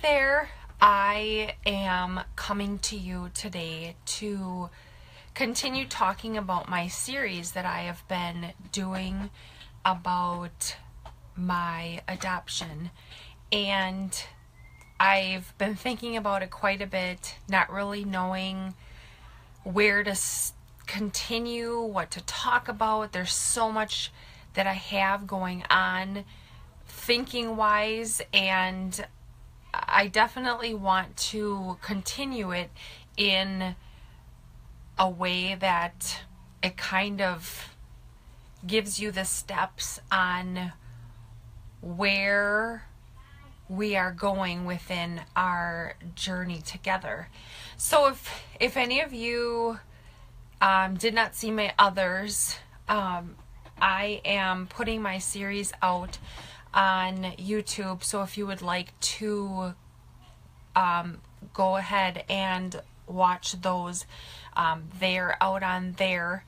there. I am coming to you today to continue talking about my series that I have been doing about my adoption. And I've been thinking about it quite a bit, not really knowing where to continue, what to talk about. There's so much that I have going on thinking wise, and I definitely want to continue it in a way that it kind of gives you the steps on where we are going within our journey together. So if any of you did not see my others, I am putting my series out on YouTube, so if you would like to go ahead and watch those, they're out on there.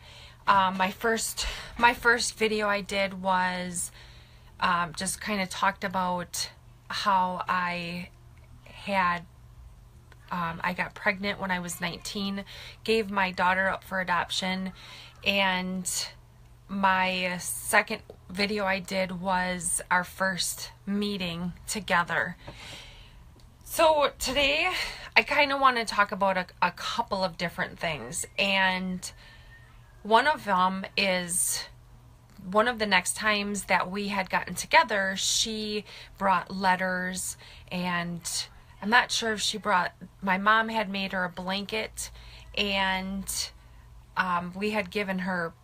My first video I did was just kind of talked about how I got pregnant when I was 19, gave my daughter up for adoption, and my second video I did was our first meeting together. So today I kind of want to talk about a couple of different things, and one of them is one of the next times that we had gotten together, she brought letters, and I'm not sure if she brought, my mom had made her a blanket, and we had given her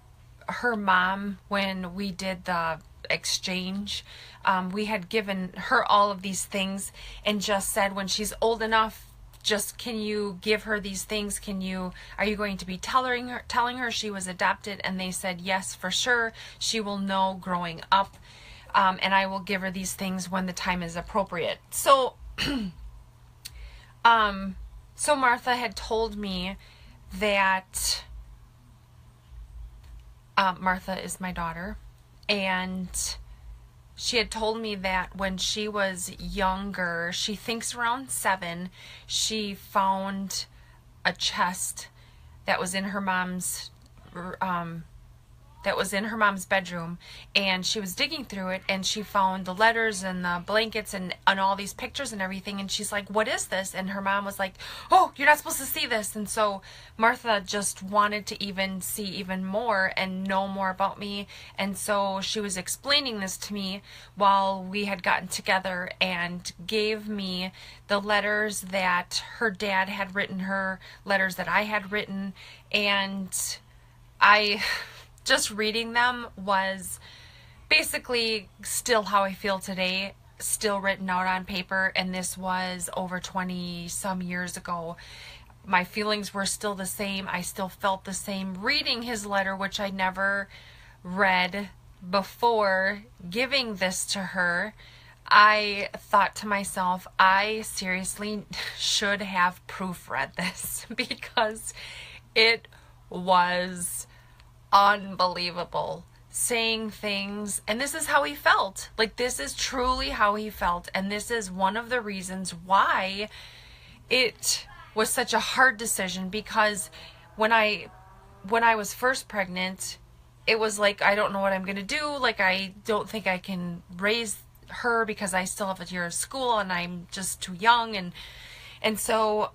mom, when we did the exchange, we had given her all of these things and just said, when she's old enough, just can you give her these things? Are you going to be telling her she was adopted? And they said yes, for sure. She will know growing up, and I will give her these things when the time is appropriate. So so Martha had told me that Martha is my daughter, and she had told me that when she was younger, she thinks around 7, she found a chest that was in her mom's bedroom, and she was digging through it, and she found the letters and the blankets and all these pictures and everything, and she's like, what is this? And her mom was like, oh, you're not supposed to see this. And so Martha just wanted to even see even more and know more about me, and so she was explaining this to me while we had gotten together, and gave me the letters that her dad had written her, letters that I had written, and just reading them was basically still how I feel today, still written out on paper, and this was over 20 some years ago. My feelings were still the same. I still felt the same reading his letter, which I never read before giving this to her. I thought to myself, I seriously should have proofread this because it was unbelievable, saying things, and this is how he felt. Like, this is truly how he felt, and this is one of the reasons why it was such a hard decision, because when I was first pregnant, it was like, I don't know what I'm gonna do. Like, I don't think I can raise her because I still have a year of school and I'm just too young, and so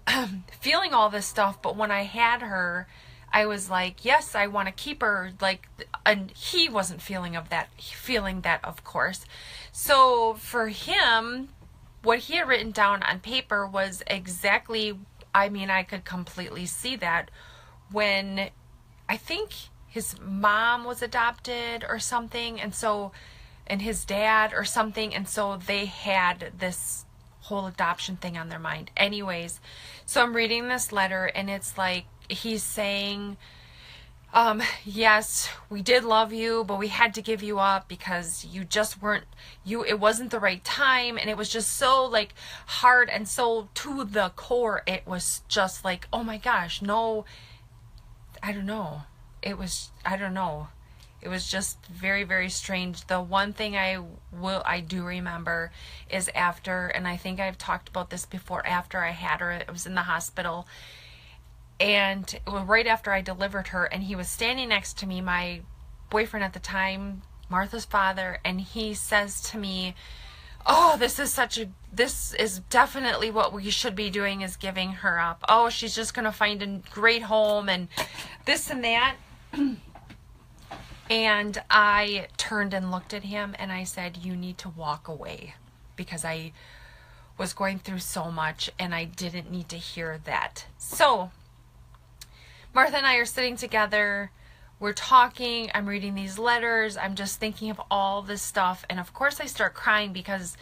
feeling all this stuff. But when I had her, I was like, yes, I want to keep her, like, and he wasn't feeling that, of course. So for him, what he had written down on paper was exactly, I mean, I could completely see that when I think his mom was adopted or something, and his dad or something, and so they had this whole adoption thing on their mind. Anyways, so I'm reading this letter, and it's like, he's saying, yes, we did love you, but we had to give you up because you just weren't, it wasn't the right time, and it was just so, like, hard, and so to the core, it was just like, oh my gosh, no, I don't know. It was just very, very strange. The one thing I do remember is after, and I think I've talked about this before, after I had her, I was in the hospital, and it was right after I delivered her, and he was standing next to me, my boyfriend at the time, Martha's father, and he says to me, "Oh, this is definitely what we should be doing, is giving her up. Oh, she's just going to find a great home and this and that." And I turned and looked at him and I said, "You need to walk away," because I was going through so much and I didn't need to hear that. So Martha and I are sitting together. We're talking. I'm reading these letters. I'm just thinking of all this stuff. And of course I start crying because,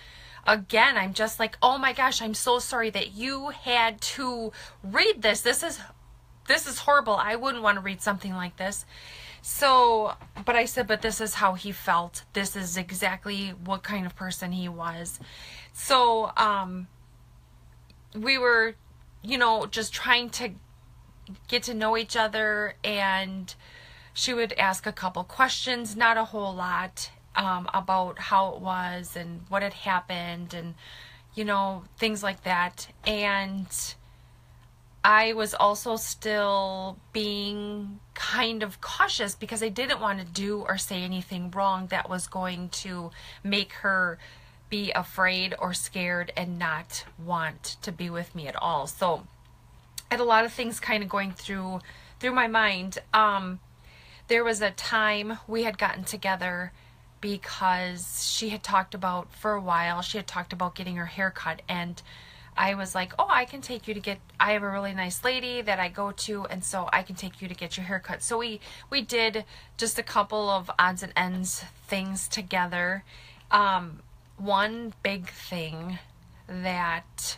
again, I'm just like, oh my gosh, I'm so sorry that you had to read this. This is horrible. I wouldn't want to read something like this. So, but I said, but this is how he felt. This is exactly what kind of person he was. So, we were, just trying to get to know each other, and she would ask a couple questions, not a whole lot, about how it was and what had happened and, things like that. And I was also still being kind of cautious because I didn't want to do or say anything wrong that was going to make her be afraid or scared and not want to be with me at all. So I had a lot of things kind of going through my mind. There was a time we had gotten together because she had talked about, for a while, she had talked about getting her hair cut, and I was like, "Oh, I can take you to I have a really nice lady that I go to, and so I can take you to get your hair cut." So we did just a couple of odds and ends things together. One big thing that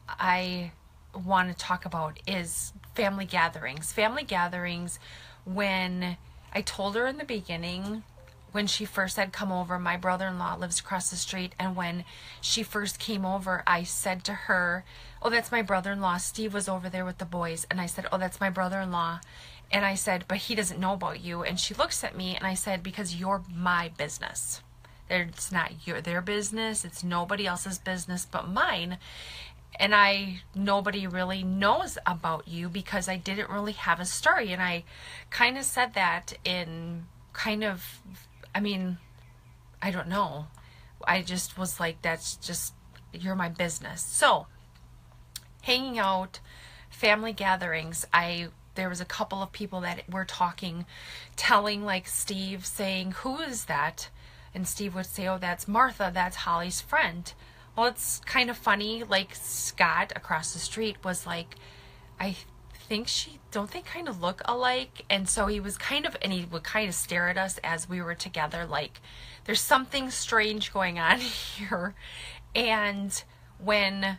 I want to talk about is family gatherings. Family gatherings, when I told her in the beginning, when she first had come over, my brother-in-law lives across the street, and when she first came over, I said to her, "Oh, that's my brother-in-law. Steve was over there with the boys." And I said, "Oh, that's my brother-in-law." And I said, "But he doesn't know about you." And she looks at me and I said, "Because you're my business. It's not their business. It's nobody else's business but mine. And nobody really knows about you because I didn't really have a story." And I kind of said that in kind of, I don't know. I just was like, that's just, you're my business. So, hanging out, family gatherings, there was a couple of people that were talking, telling, like Steve, saying, "Who is that?" And Steve would say, "Oh, that's Martha. That's Holly's friend." Well, it's kind of funny, like Scott across the street was like, "I think don't they kind of look alike?" And so he would kind of stare at us as we were together, like, there's something strange going on here. And when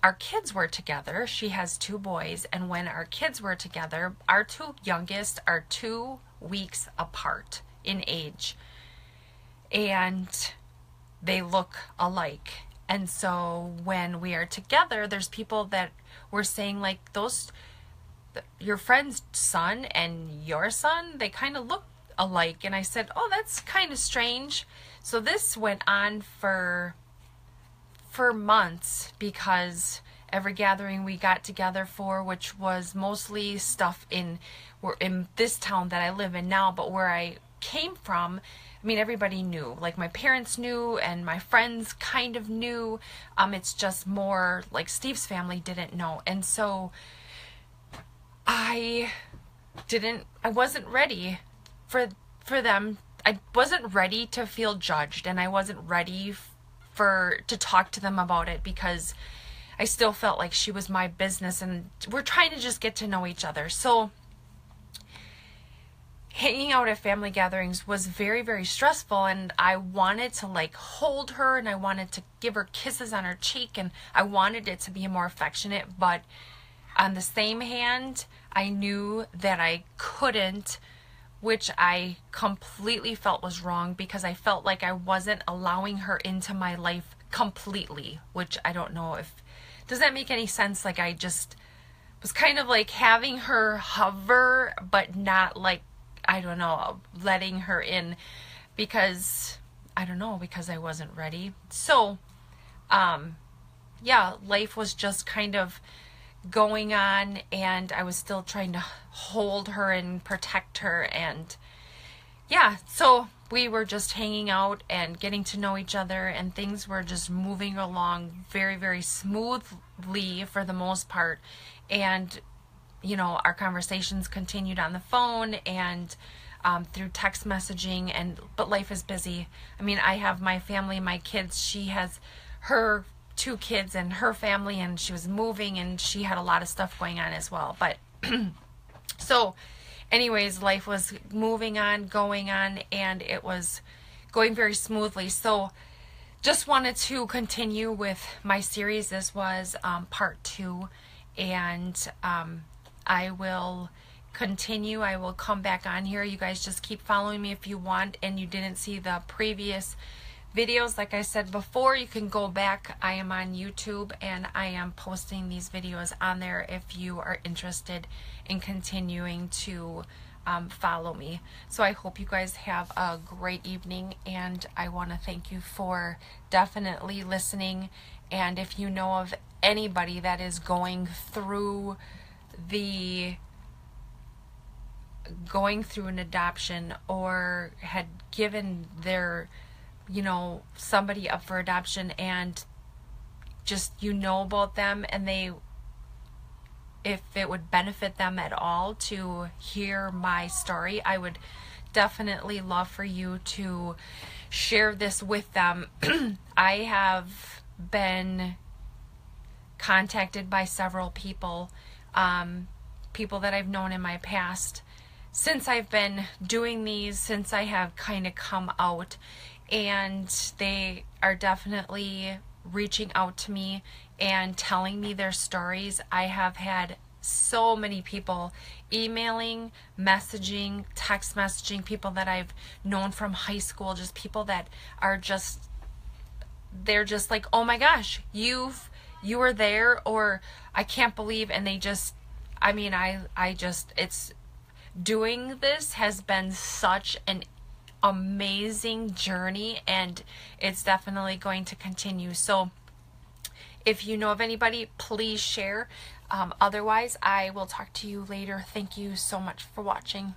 our kids were together, she has 2 boys, and when our kids were together, our 2 youngest are 2 weeks apart in age, and they look alike. And so when we are together, there's people that were saying, like, your friend's son and your son, they kind of look alike. And I said, "Oh, that's kind of strange." So this went on for months, because every gathering we got together for, which was mostly stuff in this town that I live in now, but where I came from, everybody knew. Like, my parents knew and my friends kind of knew. It's just more like Steve's family didn't know. And so I wasn't ready for them. I wasn't ready to feel judged, and I wasn't ready to talk to them about it, because I still felt like she was my business and we're trying to just get to know each other. So hanging out at family gatherings was very, very stressful, and I wanted to hold her, and I wanted to give her kisses on her cheek, and I wanted it to be more affectionate. But on the same hand, I knew that I couldn't, which I completely felt was wrong, because I felt like I wasn't allowing her into my life completely, which I don't know if, does that make any sense? I just was kind of having her hover, but not I don't know, letting her in because, I don't know, because I wasn't ready. So, yeah, life was just kind of going on, and I was still trying to hold her and protect her. And yeah, so we were just hanging out and getting to know each other, and things were just moving along very, very smoothly for the most part. And you know, our conversations continued on the phone and through text messaging, but life is busy. I mean, I have my family, my kids. She has her 2 kids and her family, and she was moving, and she had a lot of stuff going on as well. But so anyways, life was moving on, going on, and it was going very smoothly. So just wanted to continue with my series. This was part 2, and I will continue. I will come back on here. You guys just keep following me if you want, and you didn't see the previous videos. Like I said before, you can go back. I am on YouTube, and I am posting these videos on there if you are interested in continuing to follow me. So I hope you guys have a great evening, and I want to thank you for definitely listening. And if you know of anybody that is going through an adoption, or had given their, you know, somebody up for adoption, and just, you know, about them, and if it would benefit them at all to hear my story, I would definitely love for you to share this with them. I have been contacted by several people, people that I've known in my past, since I've been doing these, since I have kind of come out, and they are definitely reaching out to me and telling me their stories. I have had so many people emailing, messaging, text messaging, people that I've known from high school, just people that are just, they're just like, oh my gosh, you were there, or I can't believe, and they just, I mean, it's, doing this has been such an amazing journey, and it's definitely going to continue. So if you know of anybody, please share. Otherwise, I will talk to you later. Thank you so much for watching.